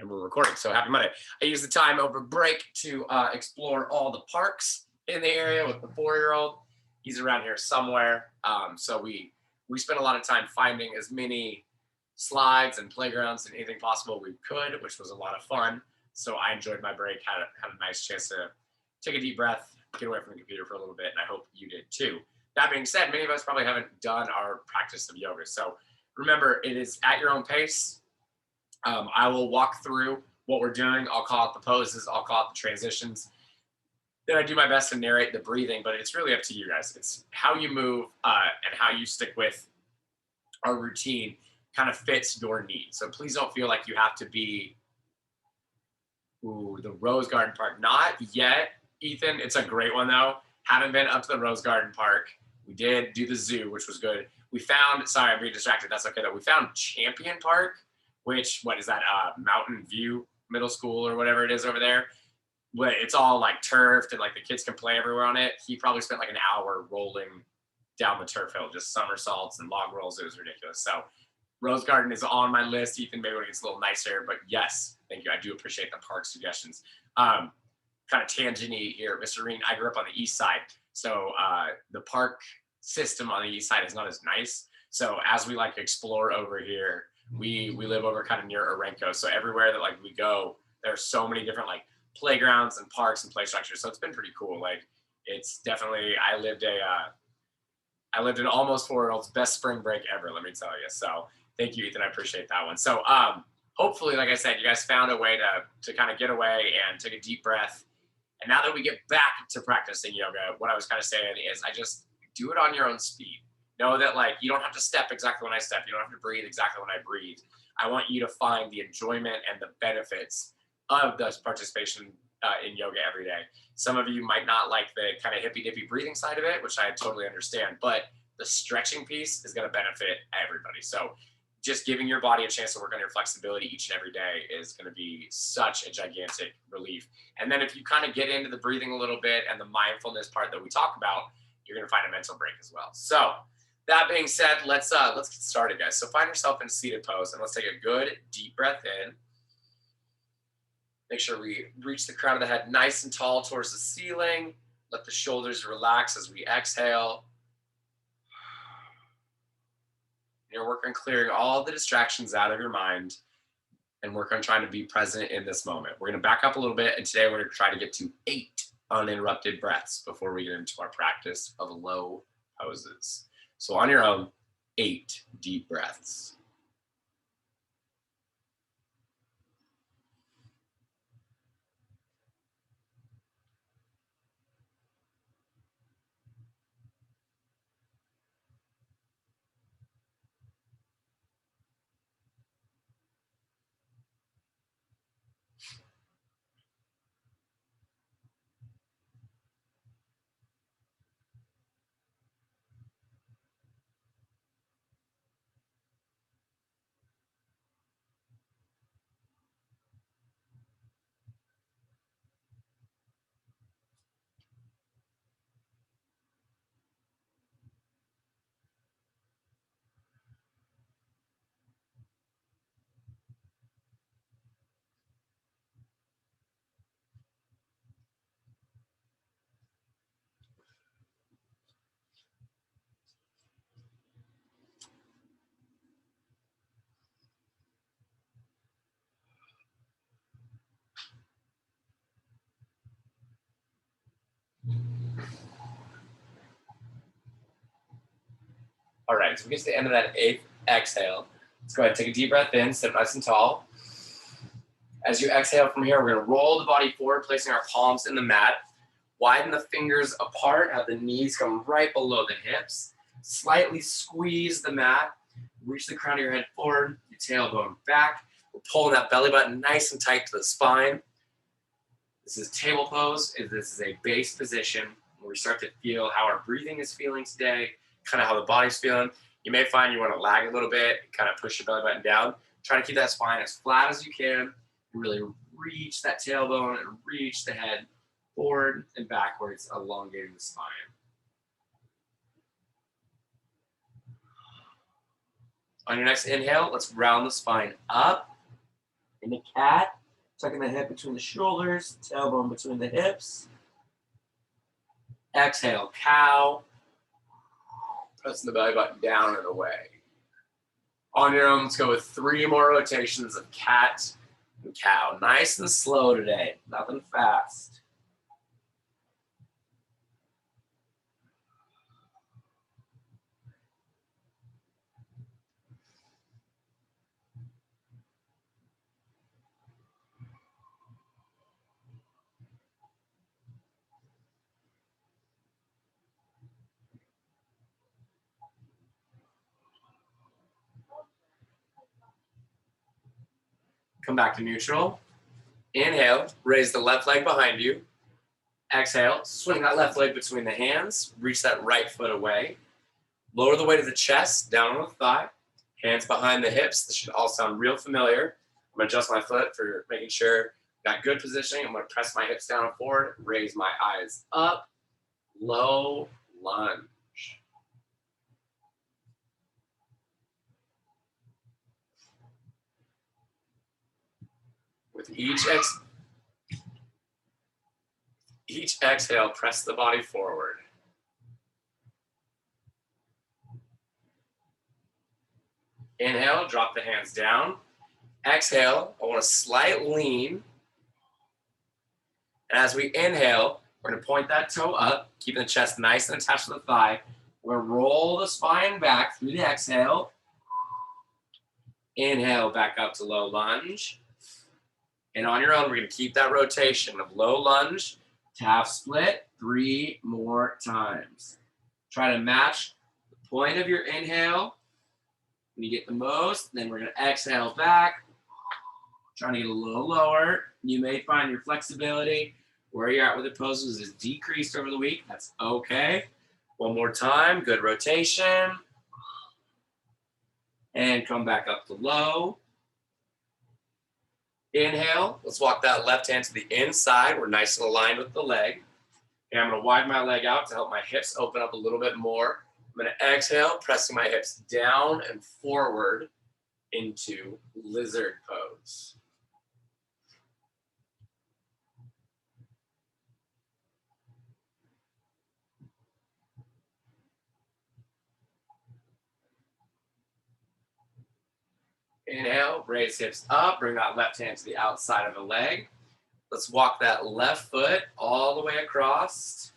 And we're recording, so happy Monday. I use the time over break to explore all the parks in the area with the 4-year-old. He's around here somewhere. So we spent a lot of time finding as many slides and playgrounds and anything possible we could, which was a lot of fun. So I enjoyed my break, had a nice chance to take a deep breath, get away from the computer for a little bit, and I hope you did too. That being said, many of us probably haven't done our practice of yoga. So remember, it is at your own pace. I will walk through what we're doing. I'll call out the poses. I'll call out the transitions. Then I do my best to narrate the breathing, but it's really up to you guys. It's how you move and how you stick with our routine kind of fits your needs. So please don't feel like you have to be the Rose Garden Park. Not yet, Ethan. It's a great one though. Haven't been up to the Rose Garden Park. We did do the zoo, which was good. We found, sorry, I'm being distracted. That's okay though. We found Champion Park, which, what is that, Mountain View Middle School or whatever it is over there. But it's all like turfed and like the kids can play everywhere on it. He probably spent like an hour rolling down the turf hill, just somersaults and log rolls. It was ridiculous. So Rose Garden is on my list, Ethan, maybe when it gets a little nicer. But yes, thank you. I do appreciate the park suggestions. Kind of tangent-y here, Mr. Rien. I grew up on the east side. So the park system on the east side is not as nice. So as we like explore over here, we live over kind of near Orenco. So everywhere that like we go, there are so many different like playgrounds and parks and play structures. So it's been pretty cool. Like it's definitely, I lived an almost 4-year-old's best spring break ever, let me tell you. So thank you, Ethan. I appreciate that one. So hopefully, like I said, you guys found a way to kind of get away and take a deep breath. And now that we get back to practicing yoga, what I was kind of saying is I just do it on your own speed. Know that like you don't have to step exactly when I step. You don't have to breathe exactly when I breathe. I want you to find the enjoyment and the benefits of this participation in yoga every day. Some of you might not like the kind of hippy dippy breathing side of it, which I totally understand, but the stretching piece is going to benefit everybody. So just giving your body a chance to work on your flexibility each and every day is going to be such a gigantic relief. And then if you kind of get into the breathing a little bit and the mindfulness part that we talk about, you're going to find a mental break as well. So that being said, let's get started, guys. So find yourself in a seated pose and let's take a good deep breath in. Make sure we reach the crown of the head nice and tall towards the ceiling. Let the shoulders relax as we exhale. You're working on clearing all the distractions out of your mind and work on trying to be present in this moment. We're going to back up a little bit, and today we're going to try to get to 8 uninterrupted breaths before we get into our practice of low poses. So on your own, 8 deep breaths. All right, so we get to the end of that 8th exhale. Let's go ahead and take a deep breath in, sit nice and tall. As you exhale from here, we're going to roll the body forward, placing our palms in the mat. Widen the fingers apart, have the knees come right below the hips. Slightly squeeze the mat. Reach the crown of your head forward, your tailbone back. We're pulling that belly button nice and tight to the spine. This is table pose. This is a base position where we start to feel how our breathing is feeling today, kind of how the body's feeling. You may find you want to lag a little bit, kind of push your belly button down. Try to keep that spine as flat as you can. Really reach that tailbone and reach the head forward and backwards, elongating the spine. On your next inhale, let's round the spine up. In a cat, tucking the hip between the shoulders, tailbone between the hips. Exhale, cow. Pressing the belly button down and away. On your own, let's go with 3 more rotations of cat and cow. Nice and slow today, nothing fast. Come back to neutral. Inhale, raise the left leg behind you. Exhale, swing that left leg between the hands, reach that right foot away. Lower the weight of the chest, down on the thigh. Hands behind the hips. This should all sound real familiar. I'm gonna adjust my foot for making sure got good positioning. I'm gonna press my hips down and forward, raise my eyes up, low lunge. With each exhale, press the body forward. Inhale, drop the hands down. Exhale, I want a slight lean. And as we inhale, we're gonna point that toe up, keeping the chest nice and attached to the thigh. We're gonna roll the spine back through the exhale. Inhale, back up to low lunge. And on your own, we're gonna keep that rotation of low lunge to half split 3 more times. Try to match the point of your inhale. When you get the most, then we're gonna exhale back, trying to get a little lower. You may find your flexibility where you're at with the poses is decreased over the week. That's okay. One more time, good rotation. And come back up to low. Inhale, let's walk that left hand to the inside. We're nice and aligned with the leg. And I'm gonna widen my leg out to help my hips open up a little bit more. I'm gonna exhale, pressing my hips down and forward into lizard pose. Inhale, raise hips up, bring that left hand to the outside of the leg. Let's walk that left foot all the way across.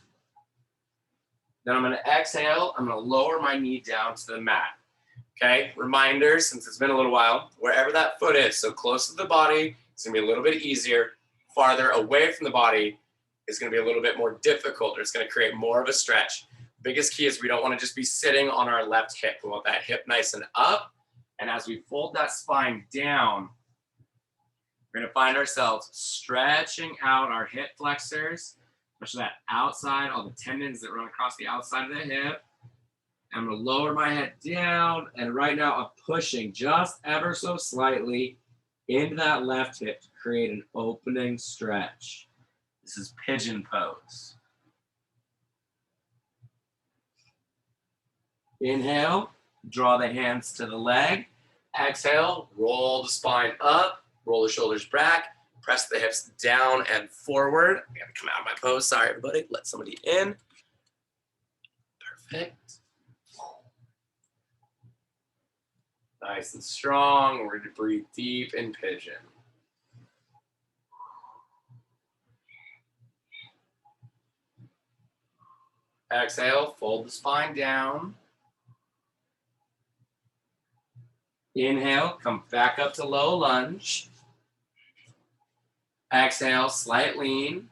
Then I'm gonna exhale, I'm gonna lower my knee down to the mat. Okay, reminder, since it's been a little while, wherever that foot is, so close to the body, it's gonna be a little bit easier. Farther away from the body is gonna be a little bit more difficult, or it's gonna create more of a stretch. Biggest key is we don't wanna just be sitting on our left hip. We want that hip nice and up. And as we fold that spine down, we're gonna find ourselves stretching out our hip flexors, especially that outside, all the tendons that run across the outside of the hip. I'm gonna lower my head down, and right now I'm pushing just ever so slightly into that left hip to create an opening stretch. This is pigeon pose. Inhale, draw the hands to the leg. Exhale, roll the spine up, roll the shoulders back, press the hips down and forward. I gotta come out of my pose. Sorry, everybody. Let somebody in. Perfect. Nice and strong. We're gonna breathe deep in pigeon. Exhale, fold the spine down. Inhale, come back up to low lunge. Exhale, slight lean.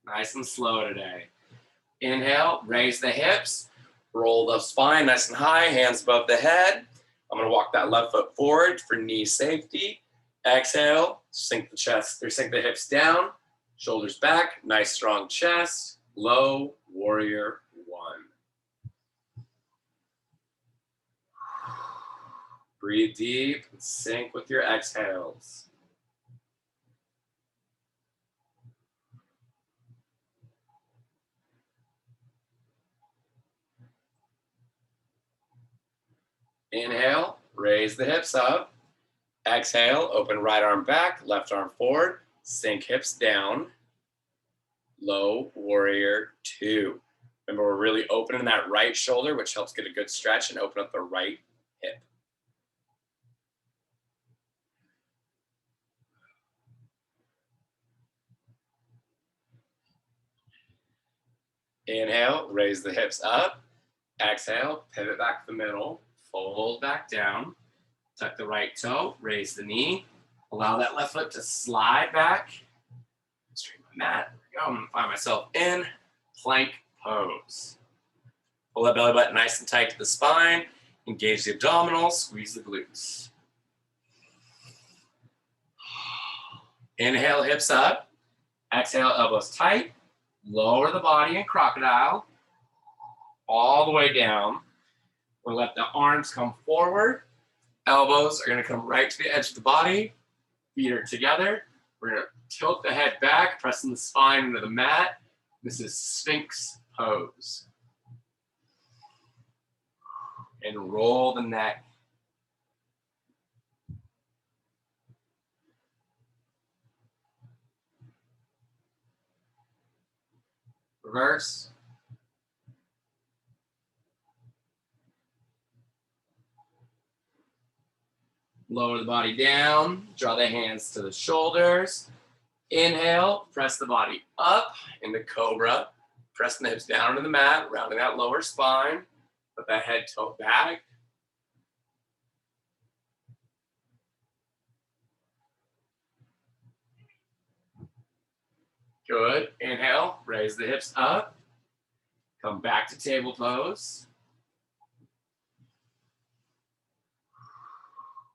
Nice and slow today. Inhale, raise the hips, roll the spine nice and high, hands above the head. I'm gonna walk that left foot forward for knee safety. Exhale, sink the chest, or sink the hips down, shoulders back, nice strong chest, low warrior one. Breathe deep and sink with your exhales. Inhale, raise the hips up. Exhale, open right arm back, left arm forward, sink hips down. Low warrior 2. Remember, we're really opening that right shoulder, which helps get a good stretch and open up the right hip. Inhale, raise the hips up. Exhale, pivot back to the middle, fold back down, tuck the right toe, raise the knee, allow that left foot to slide back. Straighten my mat. There we go. I'm gonna find myself in plank pose. Pull that belly button nice and tight to the spine. Engage the abdominals, squeeze the glutes. Inhale, hips up. Exhale, elbows tight. Lower the body in crocodile. All the way down. We'll let the arms come forward. Elbows are gonna come right to the edge of the body. Feet are together. We're gonna tilt the head back, pressing the spine into the mat. This is Sphinx pose. And roll the neck. Reverse. Lower the body down, draw the hands to the shoulders. Inhale, press the body up into cobra. Pressing the hips down into the mat, rounding that lower spine. Let that head tilt back. Good. Inhale, raise the hips up. Come back to table pose.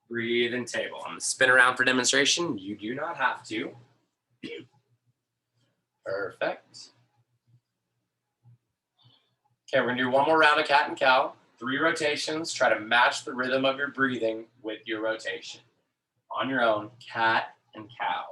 Breathe in table. I'm going to spin around for demonstration. You do not have to. Perfect. Okay, we're going to do one more round of cat and cow. 3 rotations. Try to match the rhythm of your breathing with your rotation. On your own, cat and cow.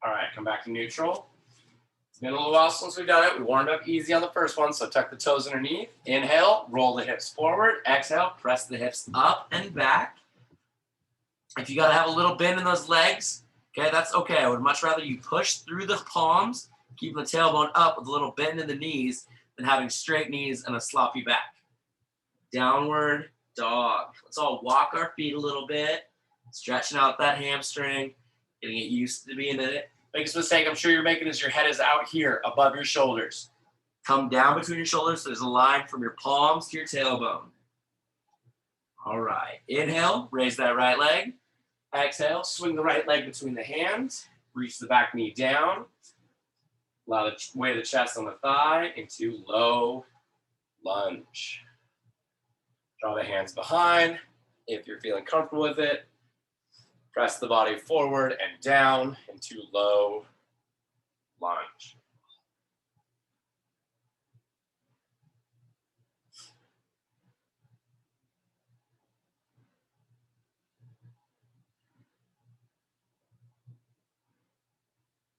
All right, come back to neutral. It's been a little while since we've done it. We warmed up easy on the first one, so tuck the toes underneath. Inhale, roll the hips forward. Exhale, press the hips up and back. If you got to have a little bend in those legs, okay, that's okay. I would much rather you push through the palms, keeping the tailbone up with a little bend in the knees than having straight knees and a sloppy back. Downward dog. Let's all walk our feet a little bit, stretching out that hamstring, getting it used to being in it. Biggest mistake I'm sure you're making is your head is out here above your shoulders. Come down between your shoulders so there's a line from your palms to your tailbone. All right. Inhale, raise that right leg. Exhale, swing the right leg between the hands. Reach the back knee down. Allow the weight of the chest on the thigh into low lunge. Draw the hands behind. If you're feeling comfortable with it, press the body forward and down into low lunge.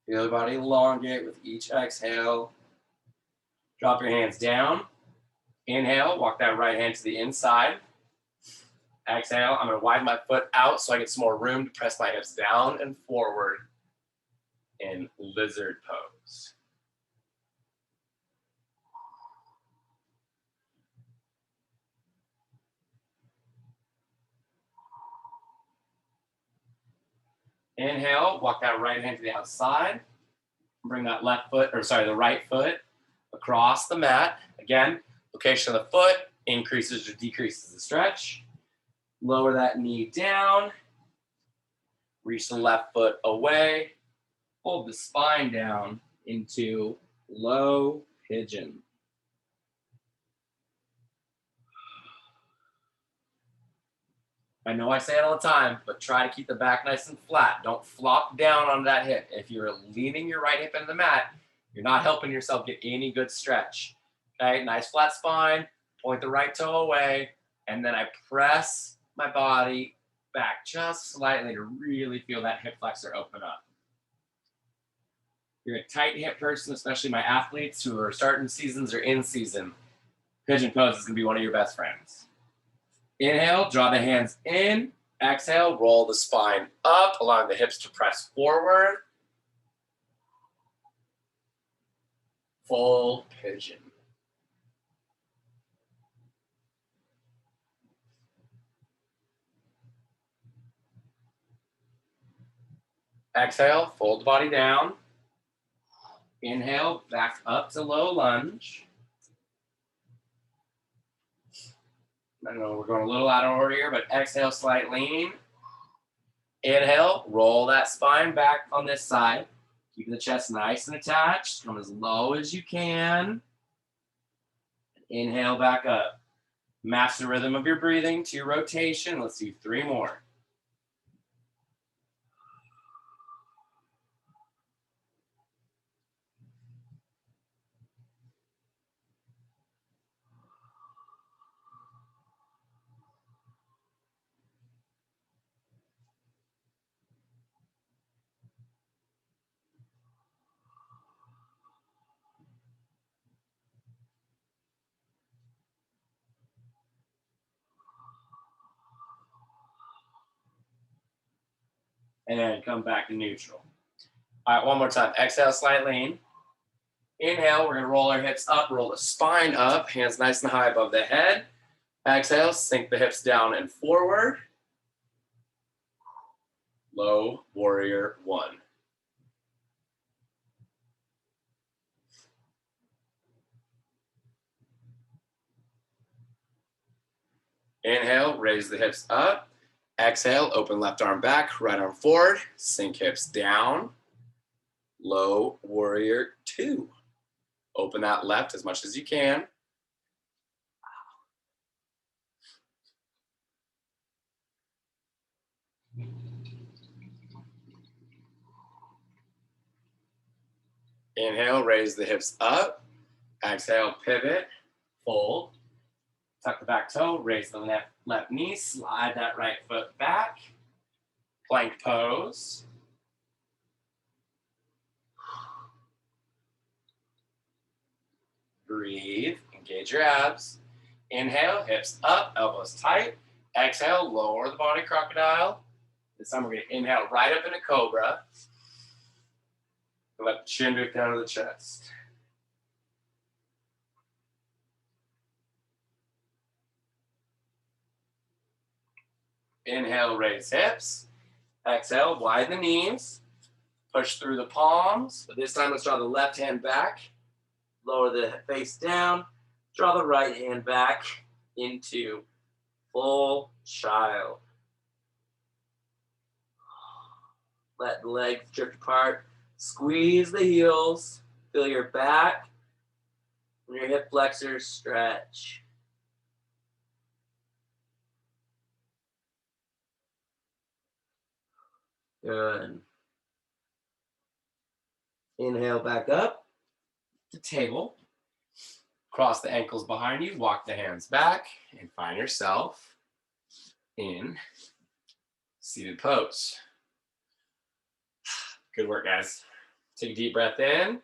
Feel the body elongate with each exhale. Drop your hands down. Inhale, walk that right hand to the inside. Exhale, I'm going to widen my foot out so I get some more room to press my hips down and forward in lizard pose. Inhale, walk that right hand to the outside. Bring that the right foot across the mat. Again, location of the foot increases or decreases the stretch. Lower that knee down. Reach the left foot away. Hold the spine down into low pigeon. I know I say it all the time, but try to keep the back nice and flat. Don't flop down on that hip. If you're leaning your right hip into the mat, you're not helping yourself get any good stretch. Okay, nice flat spine, point the right toe away, and then I press my body back just slightly to really feel that hip flexor open up. You're a tight hip person, especially my athletes who are starting seasons or in season. Pigeon pose is going to be one of your best friends. Inhale, draw the hands in. Exhale, roll the spine up, allowing the hips to press forward. Full pigeon. Exhale, fold the body down. Inhale, back up to low lunge. I know we're going a little out of order here, but exhale, slight lean. Inhale, roll that spine back on this side. Keeping the chest nice and attached. Come as low as you can. Inhale back up. Match the rhythm of your breathing to your rotation. Let's do 3 more. And then come back to neutral. All right, one more time. Exhale, slight lean. Inhale, we're going to roll our hips up, roll the spine up, hands nice and high above the head. Exhale, sink the hips down and forward. Low warrior 1. Inhale, raise the hips up. Exhale, open left arm back, right arm forward, sink hips down. Low warrior 2. Open that left as much as you can. Inhale, raise the hips up. Exhale, pivot, fold. Tuck the back toe, raise the left knee, slide that right foot back. Plank pose. Breathe, engage your abs. Inhale, hips up, elbows tight. Exhale, lower the body, crocodile. This time we're going to inhale right up into cobra. And let the chin drift down to the chest. Inhale, raise hips. Exhale, widen the knees. Push through the palms. But this time, let's draw the left hand back. Lower the face down. Draw the right hand back into full child. Let the legs drift apart. Squeeze the heels. Feel your back and your hip flexors stretch. Good. Inhale back up to table. Cross the ankles behind you. Walk the hands back and find yourself in seated pose. Good work, guys. Take a deep breath in.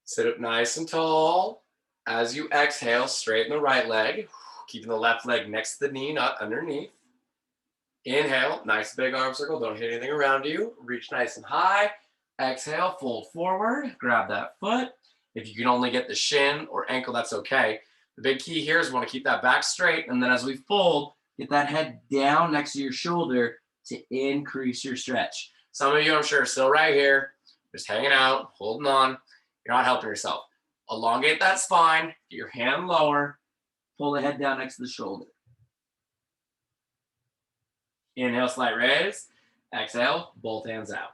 Sit up nice and tall. As you exhale, straighten the right leg, keeping the left leg next to the knee, not underneath. Inhale, nice big arm circle. Don't hit anything around you. Reach nice and high. Exhale, fold forward. Grab that foot. If you can only get the shin or ankle, that's okay. The big key here is we want to keep that back straight. And then as we fold, get that head down next to your shoulder to increase your stretch. Some of you, I'm sure, are still right here, just hanging out, holding on. You're not helping yourself. Elongate that spine, get your hand lower, pull the head down next to the shoulder. Inhale, slight raise. Exhale, both hands out.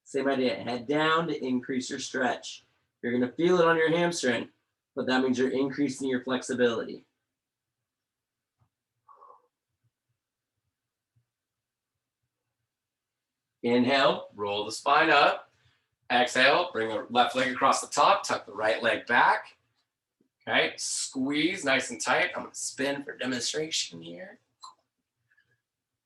Same idea, head down to increase your stretch. You're going to feel it on your hamstring, but that means you're increasing your flexibility. Inhale, roll the spine up. Exhale, bring the left leg across the top, tuck the right leg back. Okay, squeeze nice and tight. I'm gonna spin for demonstration here.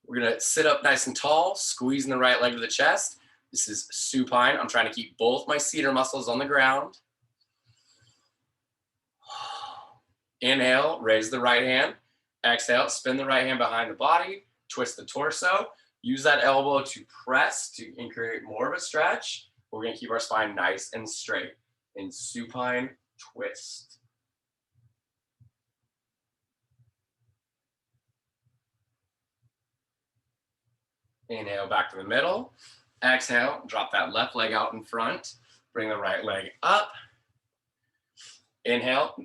We're gonna sit up nice and tall, squeezing the right leg to the chest. This is supine. I'm trying to keep both my cedar muscles on the ground. Inhale, raise the right hand. Exhale, spin the right hand behind the body, twist the torso. Use that elbow to press to create more of a stretch. We're gonna keep our spine nice and straight in supine twist. Inhale, back to the middle. Exhale, drop that left leg out in front. Bring the right leg up. Inhale,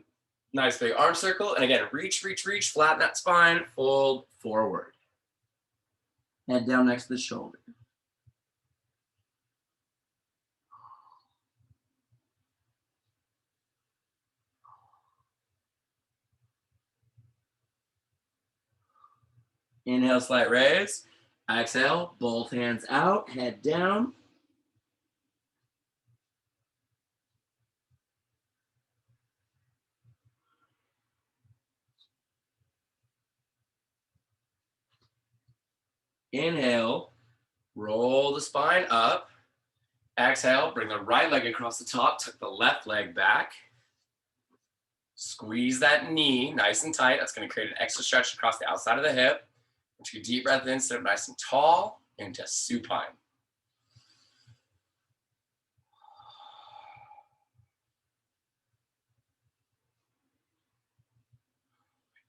nice big arm circle. And again, reach, reach, reach, flatten that spine, fold forward. Head down next to the shoulder. Inhale, slight raise. Exhale, both hands out, head down. Inhale, roll the spine up. Exhale, bring the right leg across the top, tuck the left leg back. Squeeze that knee nice and tight. That's going to create an extra stretch across the outside of the hip. Take a deep breath in, sit up nice and tall into supine.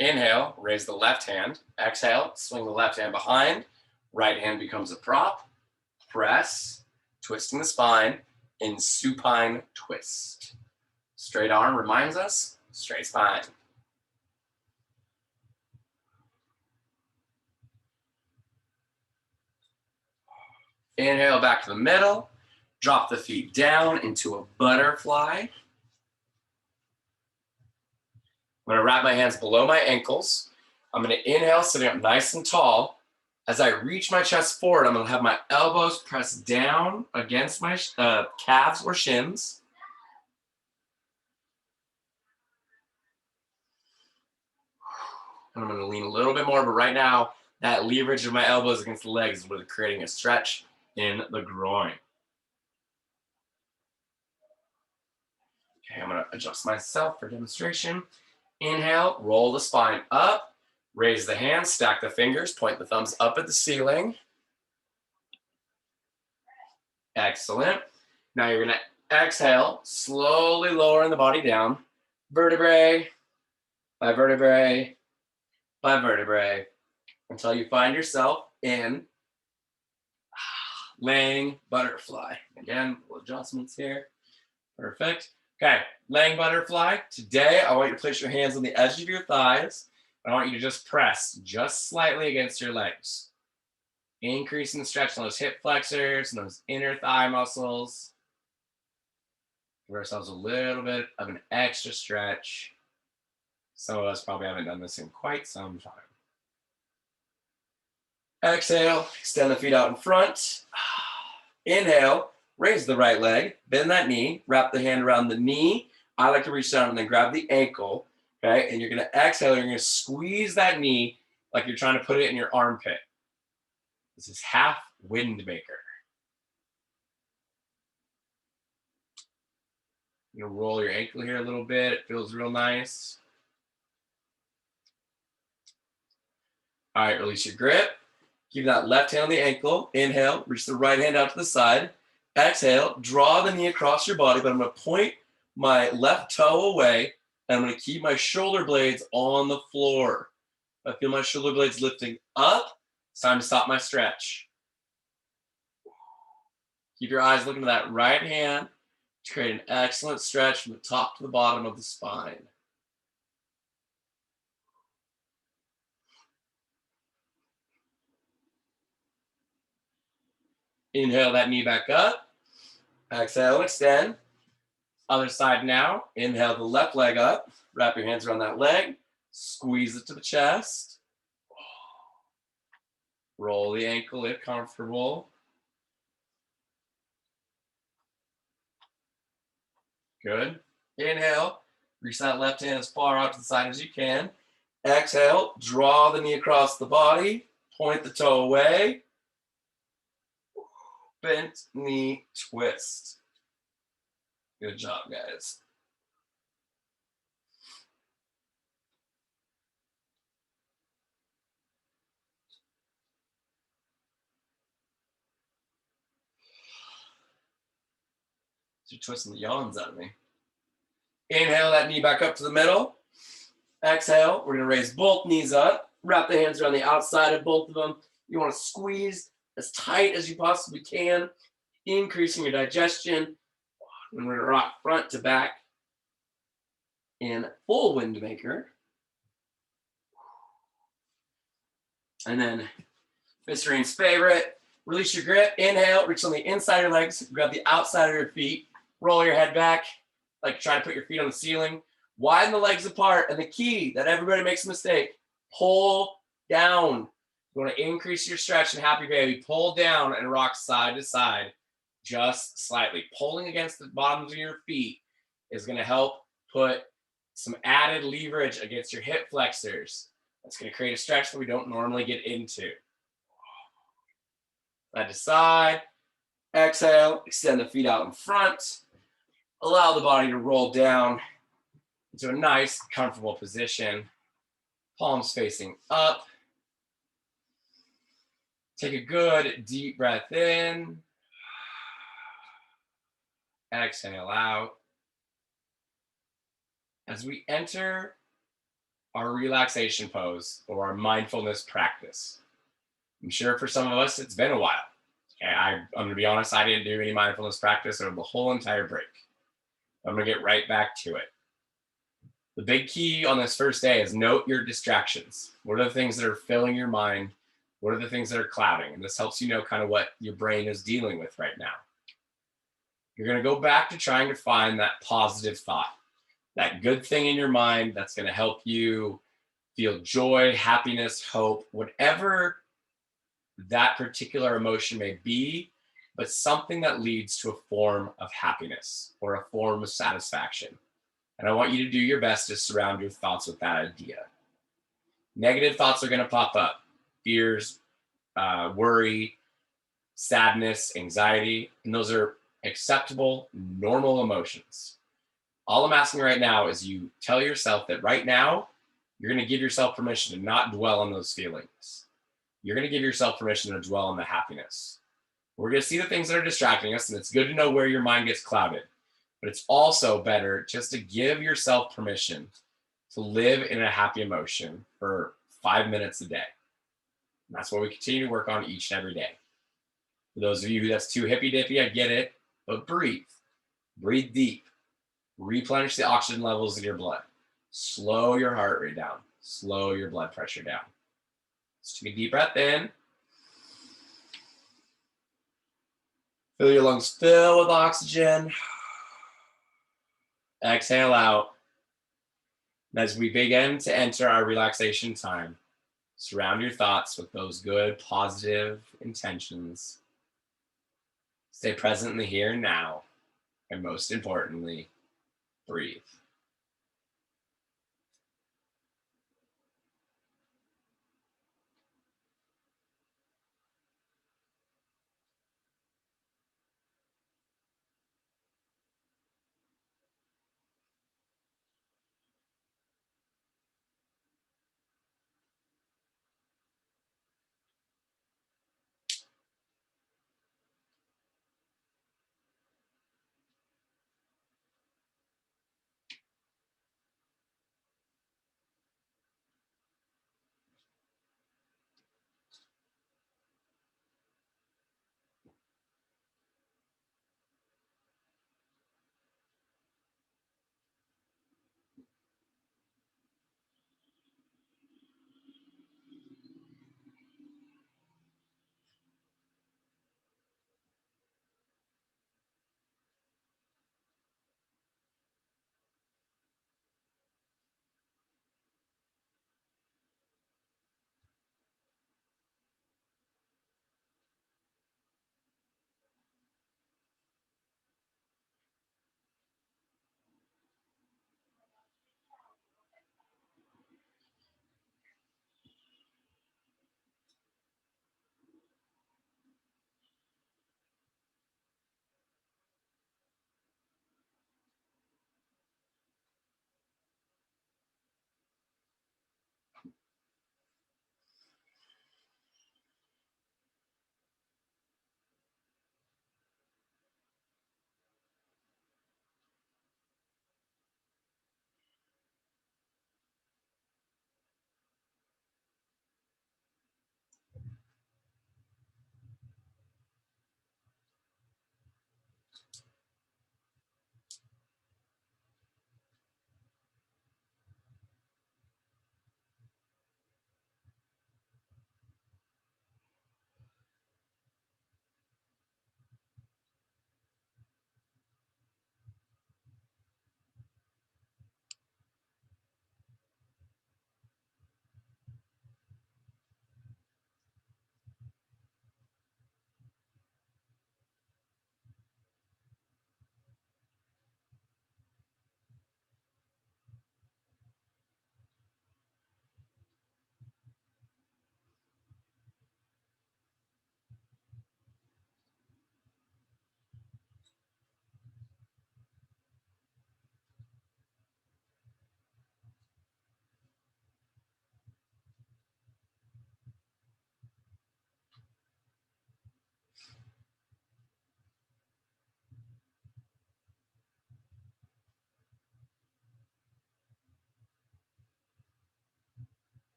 Inhale, raise the left hand. Exhale, swing the left hand behind. Right hand becomes a prop. Press, twisting the spine in supine twist. Straight arm reminds us, straight spine. Inhale, back to the middle. Drop the feet down into a butterfly. I'm gonna wrap my hands below my ankles. I'm gonna inhale, sitting up nice and tall. As I reach my chest forward, I'm gonna have my elbows pressed down against my calves or shins. And I'm gonna lean a little bit more, but right now, that leverage of my elbows against the legs is really creating a stretch in the groin. Okay, I'm gonna adjust myself for demonstration. Inhale, roll the spine up, raise the hands, stack the fingers, point the thumbs up at the ceiling. Excellent. Now you're gonna exhale, slowly lowering the body down, vertebrae by vertebrae by vertebrae, until you find yourself in laying butterfly. Again, little adjustments here. Perfect. Okay, laying butterfly. Today, I want you to place your hands on the edge of your thighs. I want you to just press just slightly against your legs. Increasing the stretch on those hip flexors and those inner thigh muscles. Give ourselves a little bit of an extra stretch. Some of us probably haven't done this in quite some time. Exhale, extend the feet out in front. Inhale, raise the right leg, bend that knee, wrap the hand around the knee. I like to reach down and then grab the ankle, okay? And you're gonna exhale, you're gonna squeeze that knee like you're trying to put it in your armpit. This is half wind maker. You're gonna roll your ankle here a little bit. It feels real nice. All right, release your grip. Keep that left hand on the ankle. Inhale, reach the right hand out to the side. Exhale, draw the knee across your body, but I'm gonna point my left toe away, and I'm gonna keep my shoulder blades on the floor. I feel my shoulder blades lifting up. It's time to stop my stretch. Keep your eyes looking to that right hand to create an excellent stretch from the top to the bottom of the spine. Inhale that knee back up. Exhale, extend. Other side now. Inhale the left leg up. Wrap your hands around that leg. Squeeze it to the chest. Roll the ankle if comfortable. Good. Inhale, reach that left hand as far out to the side as you can. Exhale, draw the knee across the body, point the toe away. Bent knee twist. Good job, guys. You're twisting the yawns out of me. Inhale that knee back up to the middle. Exhale, we're gonna raise both knees up. Wrap the hands around the outside of both of them. You wanna squeeze as tight as you possibly can, increasing your digestion. And we're gonna rock front to back in full wind maker. And then Mr. favorite, release your grip. Inhale, reach on the inside of your legs, grab the outside of your feet, roll your head back, like try to put your feet on the ceiling. Widen the legs apart. And the key that everybody makes a mistake, pull down. You want to increase your stretch and happy baby. Pull down and rock side to side, just slightly. Pulling against the bottoms of your feet is going to help put some added leverage against your hip flexors. That's going to create a stretch that we don't normally get into. Side to side. Exhale, extend the feet out in front. Allow the body to roll down into a nice, comfortable position. Palms facing up. Take a good deep breath in. Exhale out. As we enter our relaxation pose or our mindfulness practice, I'm sure for some of us it's been a while. Okay, I'm going to be honest, I didn't do any mindfulness practice over the whole entire break. I'm going to get right back to it. The big key on this first day is note your distractions. What are the things that are filling your mind? What are the things that are clouding? And this helps you know kind of what your brain is dealing with right now. You're going to go back to trying to find that positive thought, that good thing in your mind that's going to help you feel joy, happiness, hope, whatever that particular emotion may be, but something that leads to a form of happiness or a form of satisfaction. And I want you to do your best to surround your thoughts with that idea. Negative thoughts are going to pop up. Fears, worry, sadness, anxiety, and those are acceptable, normal emotions. All I'm asking right now is you tell yourself that right now, you're going to give yourself permission to not dwell on those feelings. You're going to give yourself permission to dwell on the happiness. We're going to see the things that are distracting us, and it's good to know where your mind gets clouded. But it's also better just to give yourself permission to live in a happy emotion for 5 minutes a day. And that's what we continue to work on each and every day. For those of you that's too hippy dippy, I get it, but breathe. Breathe deep. Replenish the oxygen levels in your blood. Slow your heart rate down. Slow your blood pressure down. Let's take a deep breath in. Fill your lungs fill with oxygen. Exhale out. And as we begin to enter our relaxation time, surround your thoughts with those good, positive intentions. Stay present in the here and now. And most importantly, breathe.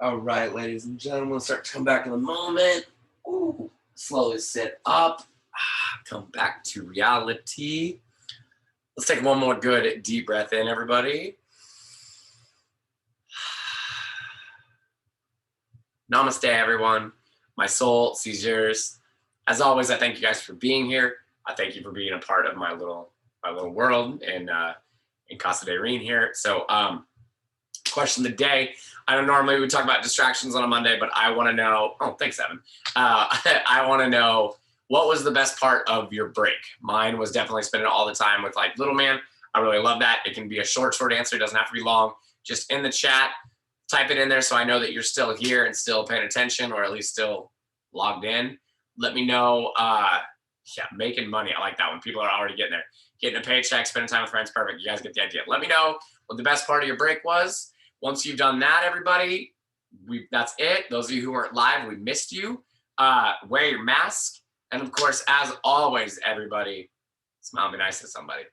All right, ladies and gentlemen, we'll start to come back in a moment. Ooh, slowly sit up. Come back to reality. Let's take one more good deep breath in, everybody. Namaste, everyone. My soul sees yours. As always, I thank you guys for being here. I thank you for being a part of my little world in Casa de Rien here. So, question of the day. I know normally we talk about distractions on a Monday, but I want to know. Oh, thanks, Evan. I want to know, what was the best part of your break? Mine was definitely spending all the time with like little man. I really love that. It can be a short answer. It doesn't have to be long. Just in the chat, type it in there so I know that you're still here and still paying attention, or at least still logged in. Let me know. Yeah, making money. I like that one. People are already getting there. Getting a paycheck, spending time with friends. Perfect. You guys get the idea. Let me know what the best part of your break was. Once you've done that, everybody, that's it. Those of you who weren't live, we missed you. Wear your mask. And of course, as always, everybody, smile and be nice to somebody.